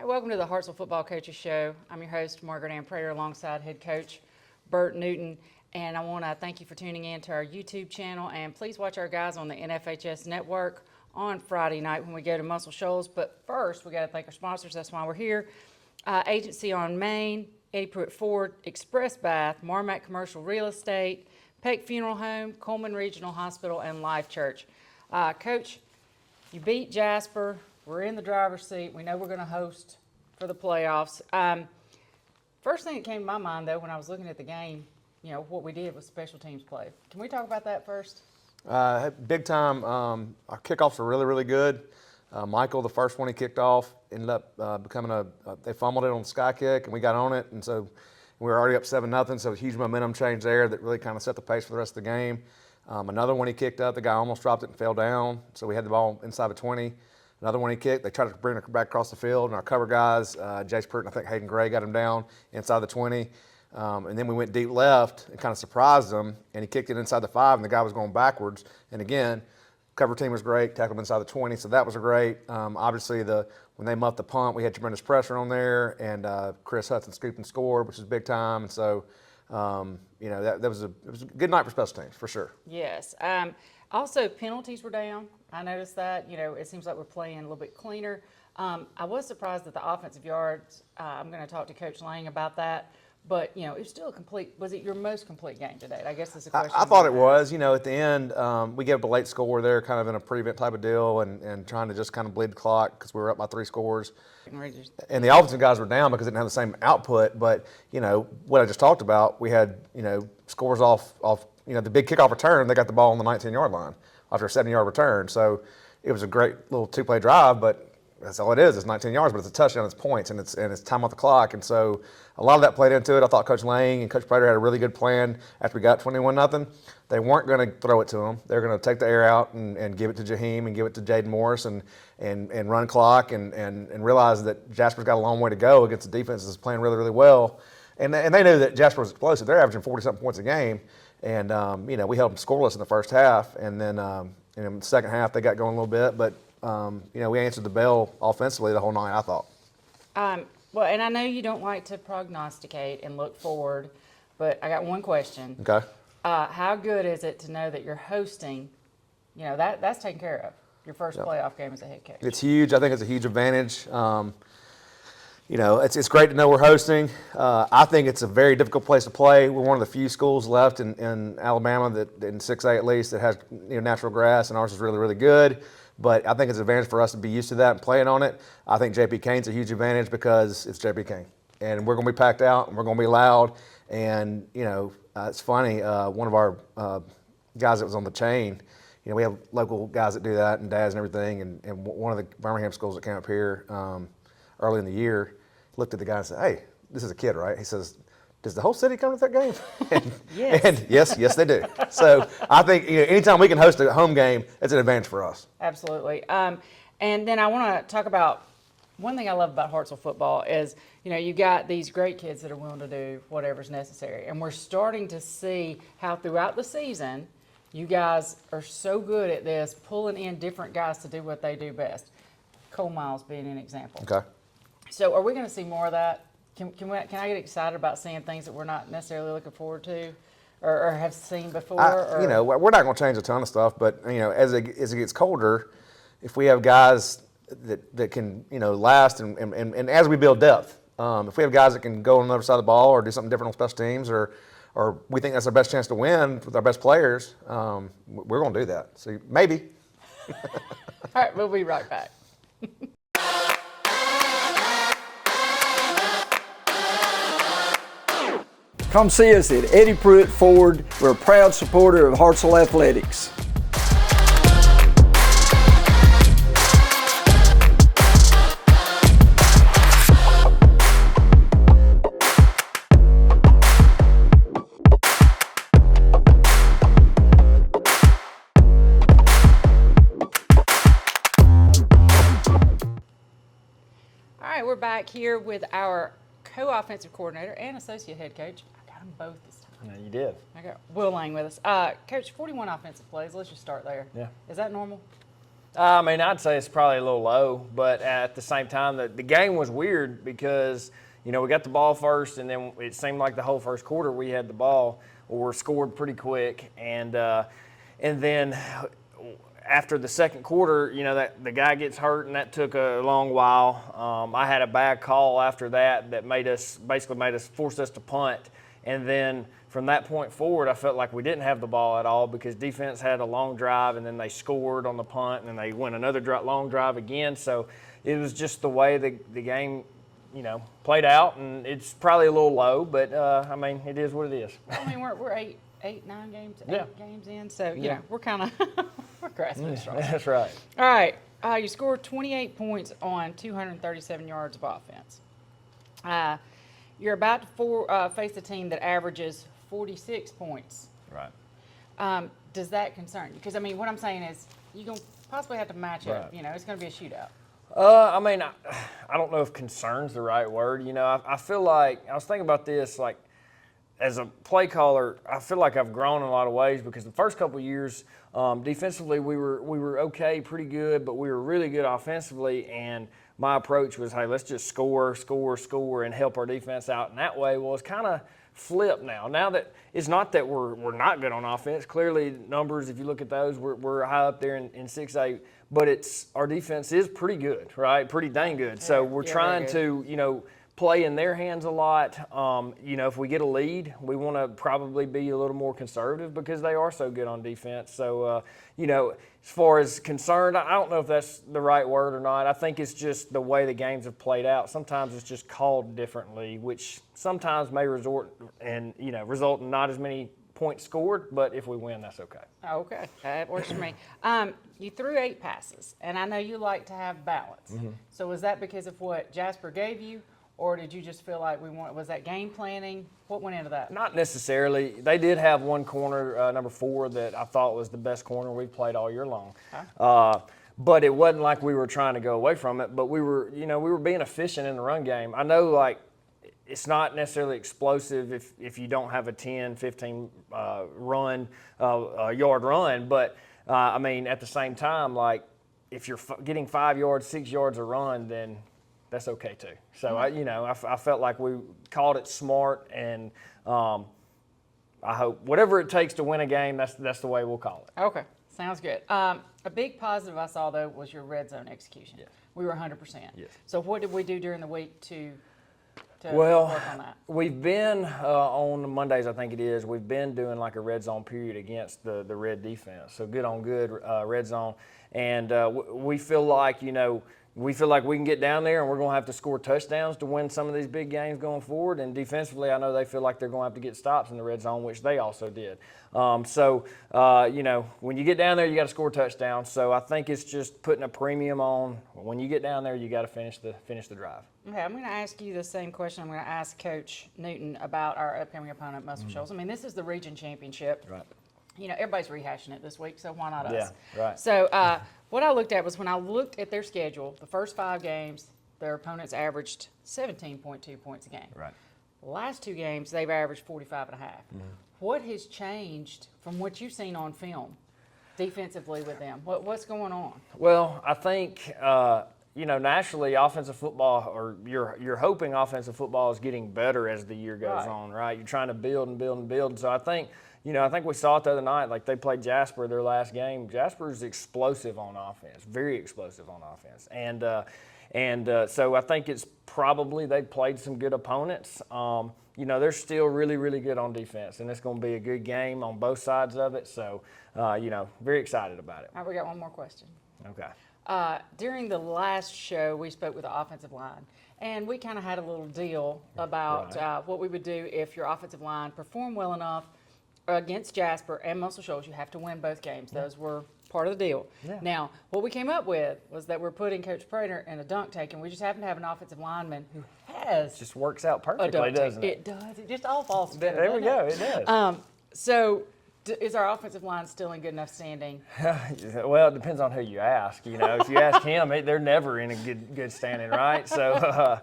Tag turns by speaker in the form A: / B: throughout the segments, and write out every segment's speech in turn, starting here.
A: Hey, welcome to the Hartselle Football Coaches Show. I'm your host, Margaret Ann Prater, alongside head coach Bert Newton. And I want to thank you for tuning in to our YouTube channel. And please watch our guys on the NFHS Network on Friday night when we go to Muscle Shoals. But first, we got to thank our sponsors. That's why we're here. Agency on Main, Eddie Pruitt Ford, Express Bath, Marmac Commercial Real Estate, Peck Funeral Home, Coleman Regional Hospital, and Life Church. Coach, you beat Jasper. We're in the driver's seat. We know we're going to host for the playoffs. First thing that came to my mind, though, when I was looking at the game, you know, what we did was special teams play. Can we talk about that first?
B: Big time. Our kickoffs are really, really good. Michael, the first one he kicked off, ended up becoming they fumbled it on the sky kick, and we got on it. And so we were already up 7-0, so a huge momentum change there that really kind of set the pace for the rest of the game. Another one he kicked up, the guy almost dropped it and fell down, so we had the ball inside the 20. Another one he kicked, they tried to bring it back across the field, and our cover guys, Jasper and I think Hayden Gray, got him down inside the 20. And then we went deep left and kind of surprised him, and he kicked it inside the 5, and the guy was going backwards. And again, cover team was great, tackled him inside the 20, so that was great. Obviously, when they muffed the punt, we had tremendous pressure on there, and Chris Hudson scooped and scored, which was big time. And so, you know, that was a good night for special teams, for sure.
A: Yes. Also, penalties were down. I noticed that. You know, it seems like we're playing a little bit cleaner. I was surprised at the offensive yards. I'm going to talk to Coach Lang about that. But, you know, it was still a complete – was it your most complete game today? I guess that's a question.
B: I thought it was. You know, at the end, we gave up a late score there, kind of in a prevent type of deal, and trying to just kind of bleed the clock because we were up by 3 scores. And the offensive guys were down because they didn't have the same output. But, you know, what I just talked about, we had, you know, scores off you know, the big kickoff return. They got the ball on the 19-yard line after a 7-yard return. So it was a great little 2-play drive, but that's all it is. It's 19 yards, but it's a touchdown, it's points, and it's time off the clock. And so a lot of that played into it. I thought Coach Lang and Coach Prater had a really good plan after we got 21-0. They weren't going to throw it to him. They're going to take the air out and give it to Jaheim and give it to Jaden Morris and run clock and realize that Jasper's got a long way to go against the defense that's playing really, really well. And they knew that Jasper was explosive. They're averaging 40-something points a game. And, you know, we held them scoreless in the first half. And then in the second half, they got going a little bit. But, you know, we answered the bell offensively the whole night, I thought.
A: Well, and I know you don't like to prognosticate and look forward, but I got one question.
B: Okay.
A: How good is it to know that you're hosting, you know, that's taken care of, your first playoff game as a head coach?
B: It's huge. I think it's a huge advantage. You know, it's great to know we're hosting. I think it's a very difficult place to play. We're one of the few schools left in Alabama that in 6A at least that has, you know, natural grass, and ours is really, really good. But I think it's an advantage for us to be used to that and playing on it. I think J.P. Kane's a huge advantage because it's J.P. Kane. And we're going to be packed out, and we're going to be loud. And, you know, it's funny, one of our guys that was on the chain, you know, we have local guys that do that and dads and everything. And one of the Birmingham schools that came up here early in the year looked at the guy and said, "Hey, this is a kid, right?" He says, "Does the whole city come to that game?"
A: Yes.
B: And yes, they do. So I think, you know, anytime we can host a home game, it's an advantage for us.
A: Absolutely. And then I want to talk about one thing I love about Hartselle football is, you know, you got these great kids that are willing to do whatever's necessary. And we're starting to see how throughout the season, you guys are so good at this, pulling in different guys to do what they do best. Cole Miles being an example.
B: Okay.
A: So are we going to see more of that? Can I get excited about seeing things that we're not necessarily looking forward to or have seen before?
B: You know, we're not going to change a ton of stuff, but, you know, as it gets colder, if we have guys that can, you know, last and as we build depth, if we have guys that can go on the other side of the ball or do something different on special teams or we think that's our best chance to win with our best players, we're going to do that. So maybe.
A: All right, we'll be right back.
C: Come see us at Eddie Pruitt Ford. We're a proud supporter of Hartselle Athletics.
A: All right, we're back here with our co-offensive coordinator and associate head coach. I got them both this time.
C: Yeah, you did.
A: I got Will Lang with us. Coach, 41 offensive plays. Let's just start there.
C: Yeah.
A: Is that normal?
D: I mean, I'd say it's probably a little low, but at the same time, the game was weird because, we got the ball first, and then it seemed like the whole first quarter we had the ball or scored pretty quick. And then after the second quarter, that the guy gets hurt, and that took a long while. I had a bad call after that forced us to punt. And then from that point forward, I felt like we didn't have the ball at all because defense had a long drive, and then they scored on the punt, and then they went another long drive again. So it was just the way the game, played out, and it's probably a little low, but I mean, it is what it is.
A: I mean, we're eight, 9 games,
D: Yeah.
A: games in, so
D: Yeah.
A: we're kind of we're grasping at straws.
D: That's right.
A: All right, you scored 28 points on 237 yards of offense. You're about to face a team that averages 46 points.
D: Right.
A: Does that concern you? Because I mean, what I'm saying is, you're gonna possibly have to match up.
D: Right.
A: It's gonna be a shootout.
D: I mean, I don't know if concern's the right word. I feel like, I was thinking about this, like, as a play caller, I feel like I've grown in a lot of ways because the first couple of years, defensively, we were okay, pretty good, but we were really good offensively, and my approach was, hey, let's just score, and help our defense out in that way. Well, it's kind of flipped now. Now that it's not that we're not good on offense. Clearly, numbers, if you look at those, we're high up there in 6A, but our defense is pretty good, right? Pretty dang good. So we're trying to, play in their hands a lot. If we get a lead, we want to probably be a little more conservative because they are so good on defense. So, as far as concerned, I don't know if that's the right word or not. I think it's just the way the games have played out. Sometimes it's just called differently, which sometimes may result in not as many points scored, but if we win, that's okay.
A: Okay, that works for me. You threw 8 passes, and I know you like to have balance.
D: Mm-hmm.
A: So was that because of what Jasper gave you, or did you just feel like was that game planning? What went into that?
D: Not necessarily. They did have one corner, number 4, that I thought was the best corner we played all year long. Okay. But it wasn't like we were trying to go away from it, but we were being efficient in the run game. I know, like, it's not necessarily explosive if you don't have a 10, 15 yard run, but I mean, at the same time, like, if you're getting 5 yards, 6 yards a run, then that's okay too. So I felt like we called it smart, and I hope whatever it takes to win a game, that's the way we'll call it.
A: Okay, sounds good. A big positive I saw though was your red zone execution.
D: Yes.
A: We were 100%.
D: Yes.
A: So what did we do during the week to
D: Well,
A: work on that?
D: we've been on Mondays, I think it is. We've been doing like a red zone period against the red defense. So good on good red zone, and we feel like we can get down there and we're going to have to score touchdowns to win some of these big games going forward. And defensively, I know they feel like they're going to have to get stops in the red zone, which they also did. When you get down there, you got to score touchdowns. So I think it's just putting a premium on when you get down there, you got to finish the drive.
A: Okay, I'm going to ask you the same question I'm going to ask Coach Newton about our upcoming opponent, Muscle Shoals. I mean, this is the region championship.
D: Right.
A: Everybody's rehashing it this week, so why not us?
D: Yeah, right.
A: So what I looked at was when I looked at their schedule, the first 5 games, their opponents averaged 17.2 points a game.
D: Right.
A: The last 2 games, they've averaged 45.5. What has changed from what you've seen on film defensively with them? What's going on?
D: Well, I think nationally, offensive football, or you're hoping offensive football is getting better as the year goes on, right? You're trying to build and build and build. So I think we saw it the other night. Like, they played Jasper their last game. Jasper's explosive on offense, very explosive on offense, and so I think it's probably they played some good opponents. They're still really, really good on defense, and it's going to be a good game on both sides of it. So, very excited about it.
A: All right, we got one more question.
D: Okay.
A: During the last show, we spoke with the offensive line, and we kind of had a little deal about what we would do if your offensive line performed well enough against Jasper and Muscle Shoals. You have to win both games. Those were part of the deal. Yeah. Now, what we came up with was that we're putting Coach Prater in a dunk tank, and we just happen to have an offensive lineman who has
D: It just works out
A: a
D: perfectly,
A: dunk tank.
D: doesn't it?
A: It does. It just all falls together.
D: There we go. It does.
A: So Is our offensive line still in good enough standing?
D: Well, it depends on who you ask. You know, if you ask him, they're never in a good standing, right? So,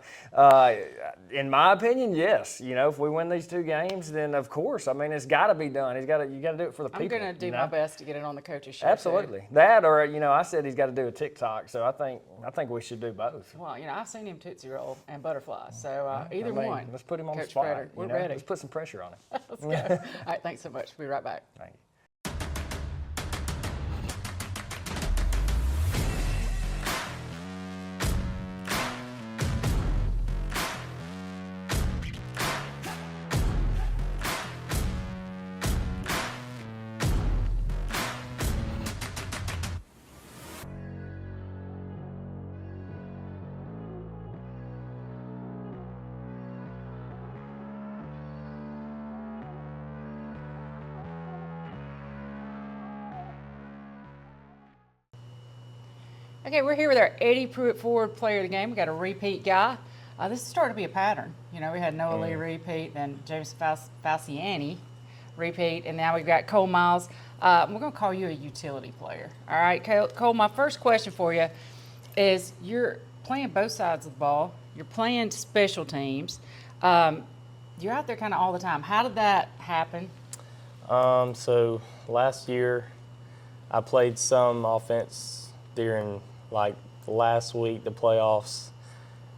D: in my opinion, yes. You know, if we win these 2 games, then of course, I mean, it's got to be done. You got to do it for the people.
A: I'm going to do my best to get it on the coach's show.
D: Absolutely. That, or you know, I said he's got to do a TikTok, so I think we should do both.
A: Well, you know, I've seen him Tootsie Roll and butterfly, so either one.
D: Let's put him on the
A: Coach
D: spot.
A: Prater, we're ready.
D: Let's put some pressure on him.
A: Let's go. All right, thanks so much. We'll be right back.
D: Thank you.
A: Okay, we're here with our Eddie Pruitt Forward Player of the Game. We got a repeat guy. This is starting to be a pattern. You know, we had Noah Lee repeat, then James Falciani repeat, and now we've got Cole Miles. We're going to call you a utility player. All right, Cole, my first question for you is you're playing both sides of the ball. You're playing special teams. You're out there kind of all the time. How did that happen?
E: So last year I played some offense during like last week, the playoffs.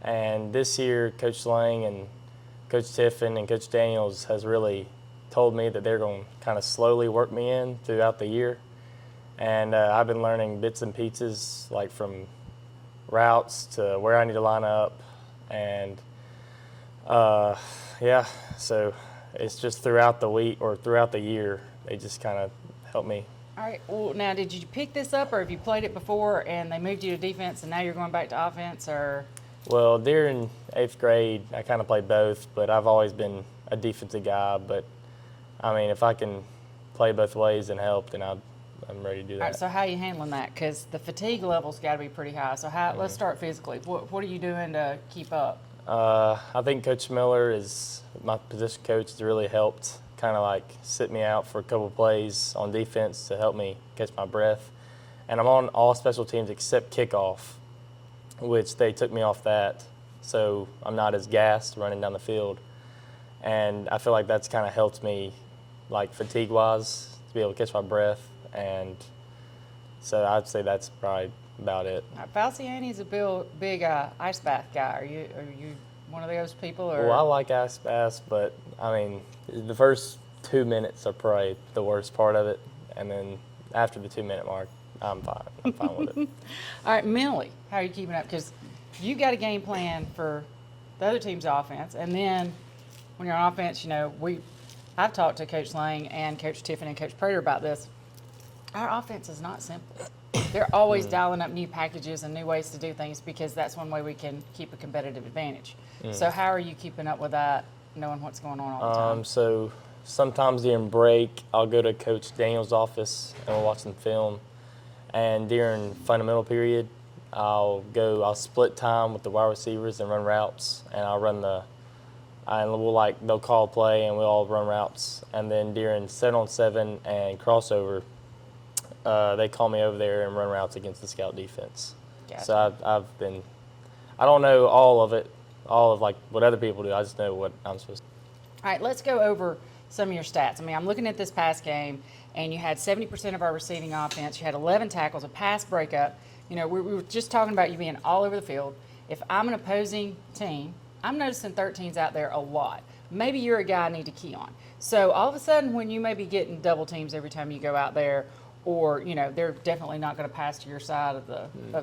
E: And this year, Coach Lang and Coach Tiffin and Coach Daniels has really told me that they're going to kind of slowly work me in throughout the year. And I've been learning bits and pieces, like from routes to where I need to line up. And yeah, so it's just throughout the week or throughout the year, they just kind of help me.
A: All right. Well, now, did you pick this up, or have you played it before and they moved you to defense and now you're going back to offense, or?
E: Well, during 8th grade, I kind of played both, but I've always been a defensive guy. But, I mean, if I can play both ways and help, then I'm ready to do that.
A: All right, so how are you handling that? Because the fatigue level's got to be pretty high. So let's start physically. What are you doing to keep up?
E: I think Coach Miller, my position coach, has really helped kind of like sit me out for a couple plays on defense to help me catch my breath. And I'm on all special teams except kickoff, which they took me off that, so I'm not as gassed running down the field. And I feel like that's kind of helped me, like fatigue-wise, to be able to catch my breath. And so I'd say that's probably about it.
A: Falciani's a big ice bath guy. Are you one of those people? Or?
E: Well, I like ice baths, but I mean, the first 2 minutes are probably the worst part of it, and then after the 2-minute mark, I'm fine. I'm fine with it.
A: All right, mentally, how are you keeping up? Because you got a game plan for the other team's offense, and then when you're on offense, you know, I've talked to Coach Lang and Coach Tiffin and Coach Prater about this. Our offense is not simple. They're always dialing up new packages and new ways to do things because that's one way we can keep a competitive advantage. So how are you keeping up with that, knowing what's going on all the time?
E: So sometimes during break, I'll go to Coach Daniels' office and we'll watch some film. And during fundamental period, I'll split time with the wide receivers and run routes, and they'll call a play and we'll all run routes. And then during 7-on-7 and crossover, they call me over there and run routes against the scout defense.
A: Gotcha.
E: So I don't know all of like what other people do. I just know what I'm supposed to do.
A: All right, let's go over some of your stats. I mean, I'm looking at this past game, and you had 70% of our receiving offense. You had 11 tackles, a pass breakup. You know, we were just talking about you being all over the field. If I'm an opposing team, I'm noticing 13s out there a lot. Maybe you're a guy I need to key on. So all of a sudden, when you may be getting double teams every time you go out there, or, you know, they're definitely not going to pass to your side of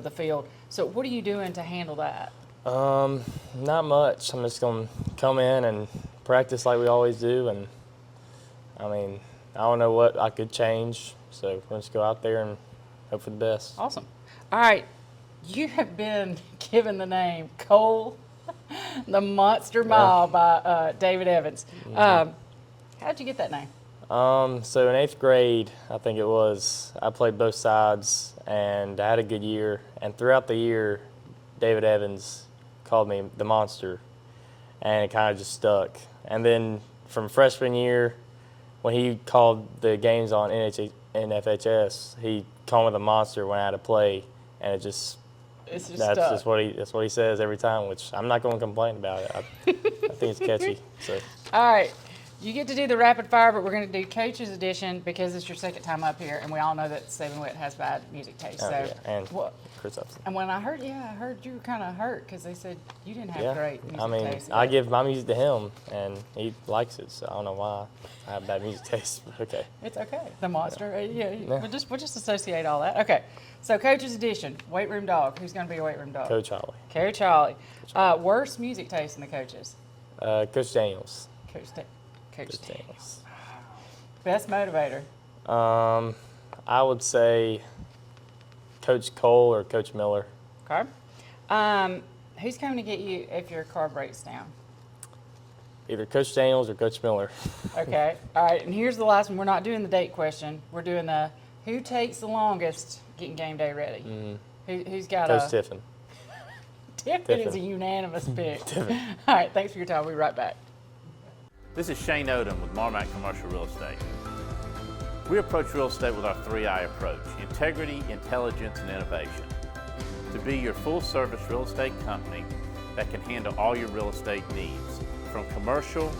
A: the field. So what are you doing to handle that?
E: Not much. I'm just going to come in and practice like we always do. And, I mean, I don't know what I could change. So we'll just go out there and hope for the best.
A: Awesome. All right. You have been given the name Cole the Monster Mile by David Evans. How'd you get that name?
E: So in 8th grade, I think it was, I played both sides and I had a good year. And throughout the year, David Evans called me the Monster, and it kind of just stuck. And then from freshman year, when he called the games on NFHS, he called me the monster when I had to play, and
A: It's just
E: that's
A: stuck.
E: just what he says every time, which I'm not going to complain about it. I think it's catchy. So
A: All right. You get to do the rapid fire, but we're going to do Coach's Edition because it's your second time up here, and we all know that Stephen Witt has bad music taste.
E: oh,
A: So,
E: yeah, and
A: what?
E: Chris Upson.
A: And when I heard you were kind of hurt because they said you didn't have
E: Yeah,
A: great music
E: I mean,
A: taste.
E: I give my music to him, and he likes it. So I don't know why I have bad music taste. But okay.
A: It's okay. The monster. We'll just associate all that. Okay. So Coach's Edition, weight room dog. Who's going to be your weight room dog?
E: Coach Holly.
A: Coach Holly. Worst music taste in the coaches.
E: Coach Daniels.
A: Coach
E: Coach
A: Daniels.
E: Daniels.
A: Best motivator.
E: I would say Coach Cole or Coach Miller.
A: Okay. Who's coming to get you if your car breaks down?
E: Either Coach Daniels or Coach Miller.
A: Okay. All right. And here's the last one. We're not doing the date question. We're doing the who takes the longest getting game day ready. Who's got
E: Coach
A: a
E: Tiffin.
A: Tiffin is a
E: Tiffin.
A: unanimous pick. All right. Thanks for your time. We'll be right back.
F: This is Shane Odom with Marmac Commercial Real Estate. We approach real estate with our 3I approach: integrity, intelligence, and innovation. To be your full-service real estate company that can handle all your real estate needs, from commercial,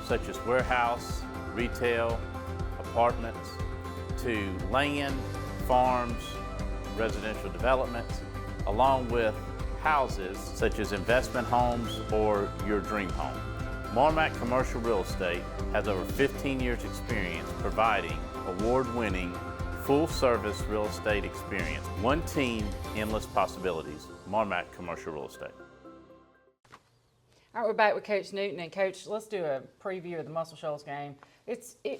F: such as warehouse, retail, apartments, to land, farms, residential developments, along with houses, such as investment homes or your dream home. Marmac Commercial Real Estate has over 15 years experience providing award-winning, full-service real estate experience. One team, endless possibilities. Marmac Commercial Real Estate.
A: All right, we're back with Coach Newton. And Coach, let's do a preview of the Muscle Shoals game.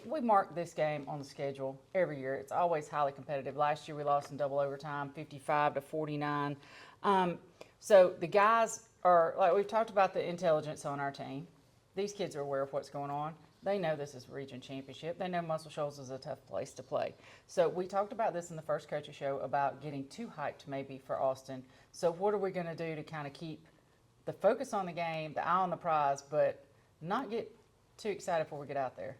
A: We mark this game on the schedule every year. It's always highly competitive. Last year we lost in double overtime, 55-49. So the guys are, like we've talked about the intelligence on our team. These kids are aware of what's going on. They know this is a region championship. They know Muscle Shoals is a tough place to play. So we talked about this in the first coaching show about getting too hyped maybe for Austin. So what are we going to do to kind of keep the focus on the game, the eye on the prize, but not get too excited before we get out there?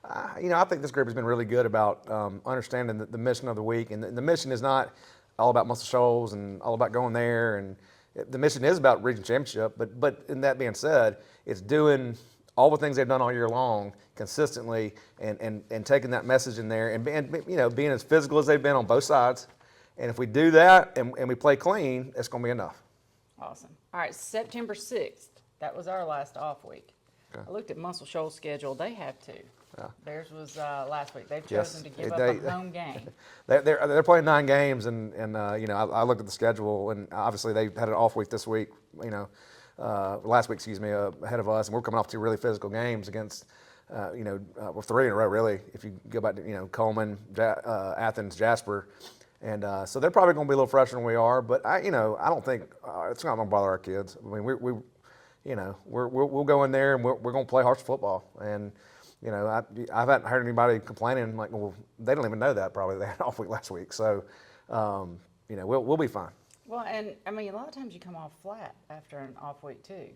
B: I think this group has been really good about understanding the mission of the week. And the mission is not all about Muscle Shoals and all about going there. And the mission is about region championship. But in that being said, it's doing all the things they've done all year long consistently and taking that message in there and being as physical as they've been on both sides. And if we do that and we play clean, it's going to be enough.
A: Awesome. All right, September 6th. That was our last off week.
B: Okay.
A: I looked at Muscle Shoals' schedule. They have two.
B: Yeah.
A: Theirs was last week. They've
B: Yes,
A: chosen to give up a home game.
B: They're playing 9 games, and I looked at the schedule, and obviously they had an off week this week. Last week, ahead of us, and we're coming off 2 really physical games against, well, 3 in a row really. If you go back to Coleman, Athens, Jasper, and so they're probably going to be a little fresher than we are. But I don't think it's not going to bother our kids. I mean, we'll go in there and we're going to play harsh football. And I haven't heard anybody complaining like, well, they don't even know that probably they had an off week last week. So we'll be fine.
A: Well, and I mean, a lot of times you come off flat after an off week too.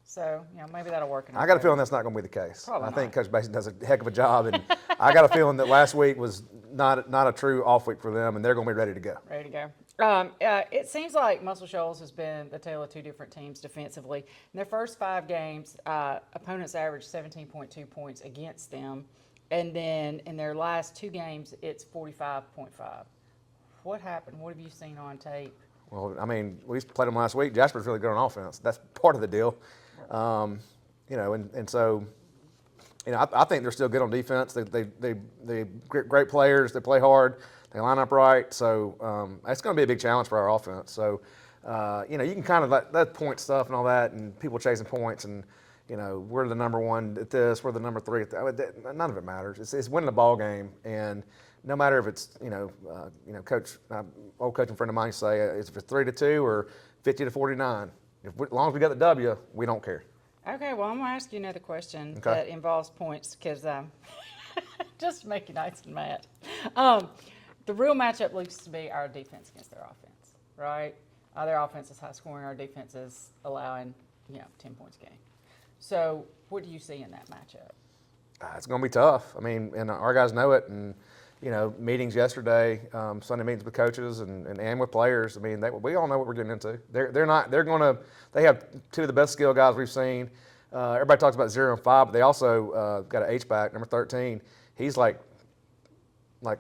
A: So, maybe that'll work.
B: I got a feeling that's not going to be the case.
A: Probably
B: I think
A: not.
B: Coach Basin does a heck of a job, and I got a feeling that last week was not a true off week for them, and they're going to be ready to go.
A: Ready to go. It seems like Muscle Shoals has been the tale of 2 different teams defensively. In their first 5 games, opponents averaged 17.2 points against them, and then in their last 2 games, it's 45.5. What happened? What have you seen on tape?
B: Well, I mean, we played them last week. Jasper's really good on offense. That's part of the deal. So I think they're still good on defense. They great players. They play hard. They line up right. So it's going to be a big challenge for our offense. So you can kind of that point stuff and all that, and people chasing points, and we're the number 1 at this, we're the number 3 at that. None of it matters. It's winning the ball game, and no matter if it's coach, old coaching friend of mine say if it's 3-2 or 50-49. As long as we got the W, we don't care.
A: Okay, well, I'm going to ask you another question
B: Okay.
A: that involves points because just to make you nice and mad. The real matchup looks to be our defense against their offense, right? Their offense is high scoring. Our defense is allowing 10 points a game. So what do you see in that matchup?
B: It's going to be tough. I mean, and our guys know it. And meetings yesterday, Sunday meetings with coaches and with players. I mean, we all know what we're getting into. They have two of the best skill guys we've seen. Everybody talks about 0 and 5, but they also got an H-back, number 13. He's like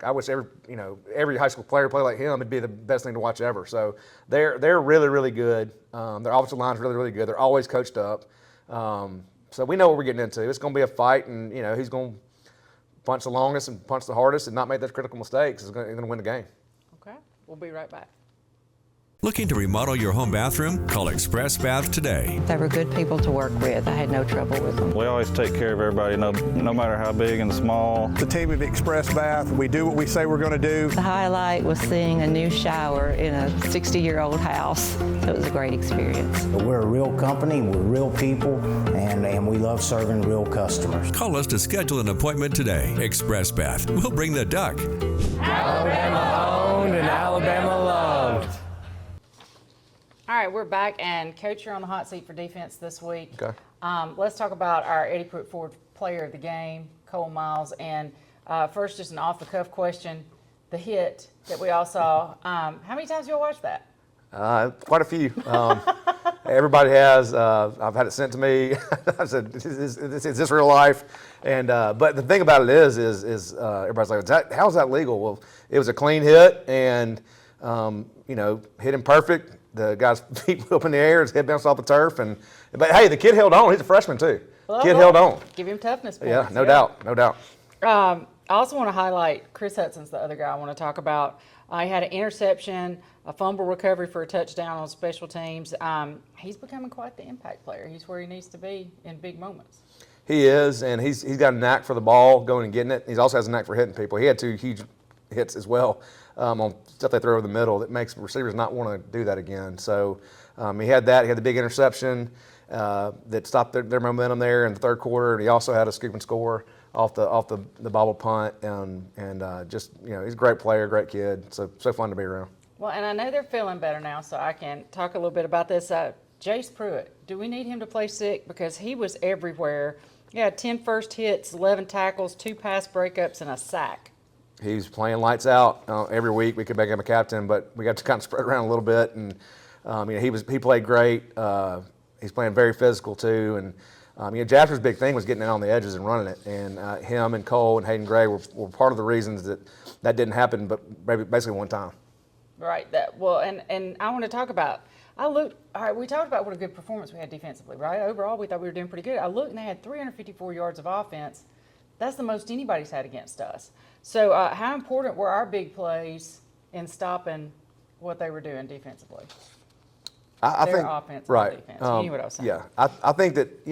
B: I wish every high school player played like him. It'd be the best thing to watch ever. So they're really, really good. Their offensive line's really, really good. They're always coached up. So we know what we're getting into. It's going to be a fight, and he's going to punch the longest and punch the hardest and not make those critical mistakes. He's going to win the game.
A: Okay, we'll be right back.
G: Looking to remodel your home bathroom? Call Express Bath today.
H: They were good people to work with. I had no trouble with them.
I: We always take care of everybody, no matter how big and small.
J: The team of Express Bath, we do what we say we're going to do.
H: The highlight was seeing a new shower in a 60-year-old house. So it was a great experience.
K: We're a real company, we're real people, and we love serving real customers.
G: Call us to schedule an appointment today. Express Bath. We'll bring the duck.
C: Alabama owned and Alabama loved.
A: All right, we're back, and Coach, you're on the hot seat for defense this week.
B: Okay.
A: Let's talk about our Eddie Pruitt Ford player of the game, Cole Miles. And first, just an off-the-cuff question. The hit that we all saw, how many times have you all watched that?
B: Quite a few. Everybody has. I've had it sent to me. I said, is this real life? And but the thing about it is everybody's like, how's that legal? Well, it was a clean hit, and hit him perfect. The guy's feet flew up in the air, his head bounced off the turf, but hey, the kid held on. He's a freshman too.
A: Well,
B: kid held on.
A: Give him toughness points.
B: Yeah, no doubt.
A: I also want to highlight Chris Hudson's the other guy I want to talk about. He had an interception, a fumble recovery for a touchdown on special teams. He's becoming quite the impact player. He's where he needs to be in big moments.
B: He is, and he's got a knack for the ball, going and getting it. He also has a knack for hitting people. He had 2 huge hits as well on stuff they throw over the middle that makes receivers not want to do that again. So he had that. He had the big interception that stopped their momentum there in the third quarter. And he also had a scoop and score off the bobble punt, and just he's a great player, great kid. So fun to be around.
A: Well, and I know they're feeling better now, so I can talk a little bit about this. Jace Pruitt, do we need him to play sick? Because he was everywhere. He had 10 first hits, 11 tackles, 2 pass breakups, and a sack.
B: He's playing lights out every week. We could make him a captain, but we got to kind of spread around a little bit. And he played great. He's playing very physical too. And Jasper's big thing was getting in on the edges and running it. And him and Cole and Hayden Gray were part of the reasons that didn't happen, but basically one time.
A: Right. And I want to talk about. We talked about what a good performance we had defensively, right? Overall, we thought we were doing pretty good. I looked, and they had 354 yards of offense. That's the most anybody's had against us. So how important were our big plays in stopping what they were doing defensively?
B: I think
A: offense
B: right.
A: And defense. You knew what I was saying.
B: Yeah, I think that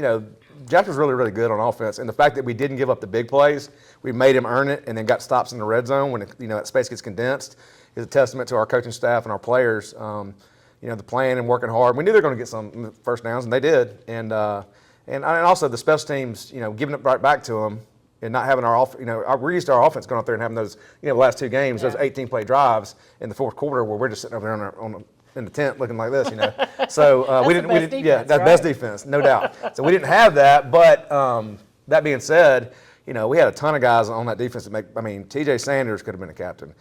B: Jasper's really, really good on offense, and the fact that we didn't give up the big plays, we made him earn it, and then got stops in the red zone when that space gets condensed, is a testament to our coaching staff and our players. The plan and working hard. We knew they were going to get some first downs, and they did. And also the special teams, giving it right back to them. And not having we're used to our offense going out there and having those, the last 2 games, those 18-play drives in the fourth quarter where we're just sitting over there in the tent looking like this, So we didn't, that's
A: right?
B: Best defense, no doubt. So we didn't have that, but that being said, we had a ton of guys on that defense that T.J. Sanders could have been a captain.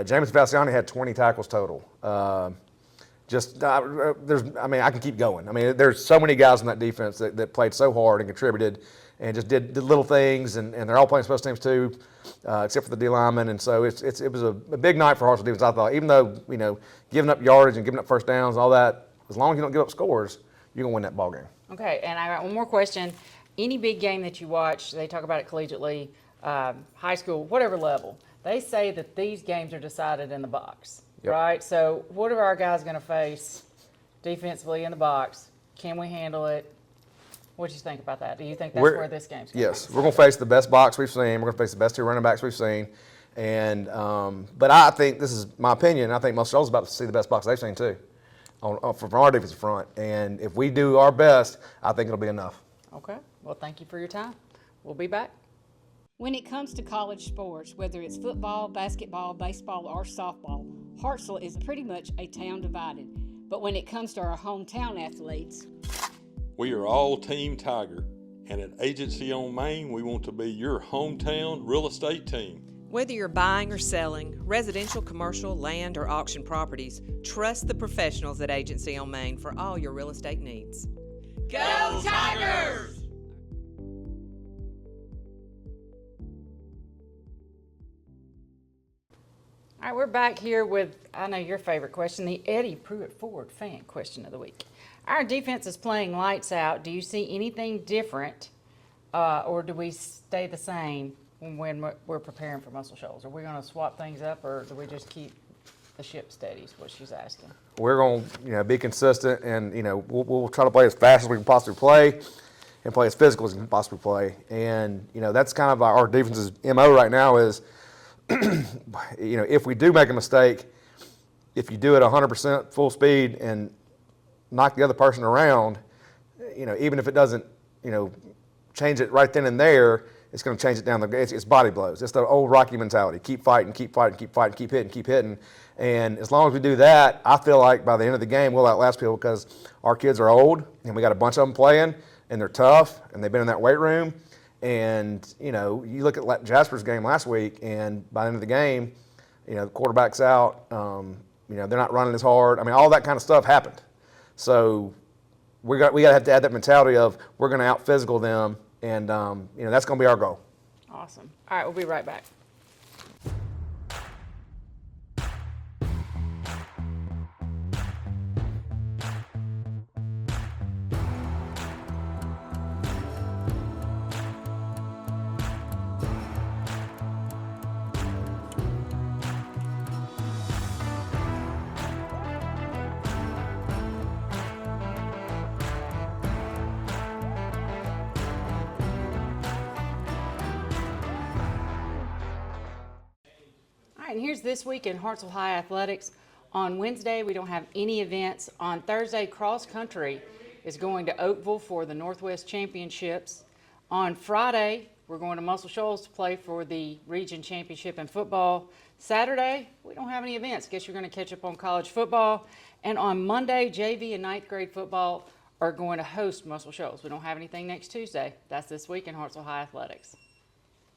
B: James Falciani had 20 tackles total. I can keep going. There's so many guys on that defense that played so hard and contributed. And just did little things, and they're all playing special teams too, except for the D linemen. And so it was a big night for Hartselle defense. I thought, even though giving up yardage and giving up first downs and all that, as long as you don't give up scores, you're gonna win that ball game.
A: Okay, and I got one more question. Any big game that you watch, they talk about it collegiately, high school, whatever level, they say that these games are decided in the box, right? So what are our guys gonna face defensively in the box? Can we handle it? What do you think about that? Do you think that's where this game's going?
B: Yes, we're going to face the best box we've seen. We're going to face the best 2 running backs we've seen. And but I think, this is my opinion, I think most schools about to see the best box they've seen too, from our defensive front. And if we do our best, I think it'll be enough.
A: Okay. Well, thank you for your time. We'll be back.
L: When it comes to college sports, whether it's football, basketball, baseball, or softball, Hartselle is pretty much a town divided. But when it comes to our hometown athletes,
M: we are all Team Tiger, And at Agency on Main, we want to be your hometown real estate team.
N: Whether you're buying or selling, residential, commercial, land, or auction properties, trust the professionals at Agency on Main for all your real estate needs.
O: Go Tigers!
A: All right, we're back here with, I know your favorite question, the Eddie Pruitt Ford fan question of the week. Our defense is playing lights out. Do you see anything different, or do we stay the same when we're preparing for Muscle Shoals? Are we going to swap things up, or do we just keep the ship steady is what she's asking?
B: We're going to be consistent, and we'll try to play as fast as we can possibly play and play as physical as we can possibly play. And that's kind of our defense's MO right now is, if we do make a mistake, if you do it 100% full speed and knock the other person around, even if it doesn't, change it right then and there, it's going to change it down the. It's body blows. It's the old Rocky mentality: keep fighting, keep fighting, keep fighting, keep hitting, keep hitting. And as long as we do that, I feel like by the end of the game we'll outlast people because our kids are old and we got a bunch of them playing and they're tough and they've been in that weight room. And you look at Jasper's game last week, and by the end of the game, the quarterback's out. They're not running as hard. I mean, all that kind of stuff happened. So we got to have to add that mentality of we're going to out physical them, and that's going to be our goal.
A: Awesome. All right, we'll be right back. And here's this week in Hartselle High Athletics. On Wednesday, we don't have any events. On Thursday, cross country is going to Oakville for the Northwest Championships. On Friday, we're going to Muscle Shoals to play for the region championship in football. Saturday, we don't have any events. Guess you're going to catch up on college football. And on Monday, JV and 9th grade football are going to host Muscle Shoals. We don't have anything next Tuesday. That's this week in Hartselle High Athletics.